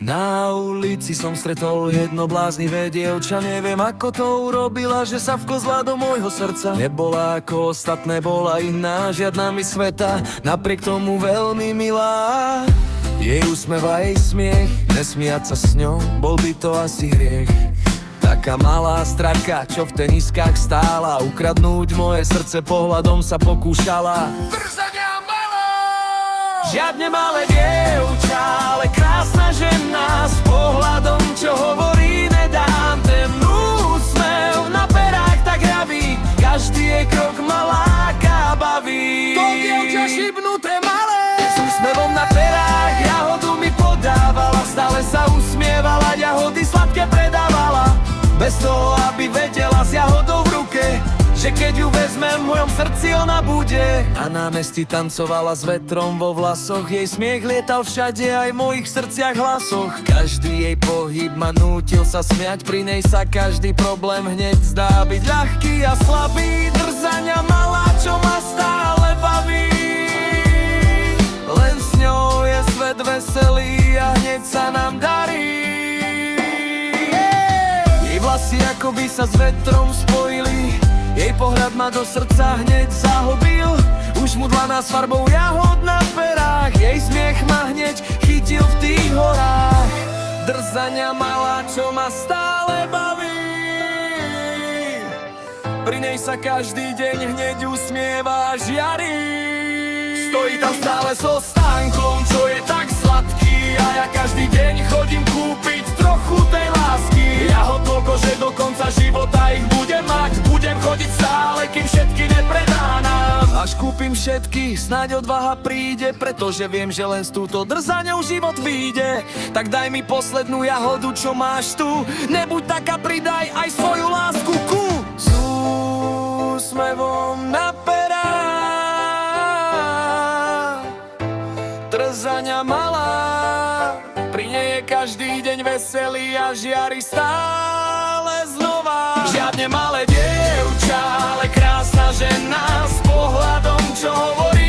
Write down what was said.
Na ulici som stretol jedno bláznivé dievča. Neviem ako to urobila, že sa vklzla do môjho srdca. Nebola ako ostatné, bola iná, žiadna mi sveta, napriek tomu veľmi milá. Jej úsmev a jej smiech, nesmiať sa s ňou, bol by to asi hriech. Taká malá straka, čo v teniskách stála, ukradnúť moje srdce pohľadom sa pokúšala. Drzania malá! Žiadne malé dievča, ale krásna žena, s pohľadom, čo hovorí, nedám. Ten úsmev na perách tak hraví, každý jej krok ma láka, baví. To dievča šibnuté malé, s úsmevom na perách jahodu mi podávala, stále sa usmievala, jahody sladké predávala. Bez toho, aby vedela s jahodou v ruke, že keď ju vezmem, v mojom srdci ona bude. Na námestí tancovala s vetrom vo vlasoch, jej smiech lietal všade, aj v mojich srdciach hlasoch. Každý jej pohyb ma nútil sa smiať, pri nej sa každý problém hneď zdá byť ľahký a slabý. Drzania malá, čo ma stále baví, len s ňou je svet veselý a hneď sa nám darí. Vlasy akoby sa s vetrom spojili, jej pohľad ma do srdca hneď zahlbil. Už mudlaná s farbou jahod na perách, jej smiech ma hneď chytil v tých horách. Drzania malá, čo ma stále baví, pri nej sa každý deň hneď usmieva a žiari. Stojí tam stále so stánkom, čo je tak sladký, a ja každý deň chodím kúpiť trochu tej lásky. Ja ho toľko, že do konca života ich budem mať, budem chodiť stále, kým všetky nepredá nám. Až kúpim všetky, snáď odvaha príde, pretože viem, že len s túto drzaňou život vyjde. Tak daj mi poslednú jahodu, čo máš tu, nebuď taká, pridaj aj svoju lásku ku. S úsmevom na perách, drzania malá, pri nej je každý deň veselý a žiari stále znova. Žiadne malé dievča, ale krásna žena, s pohľadom, čo hovorí,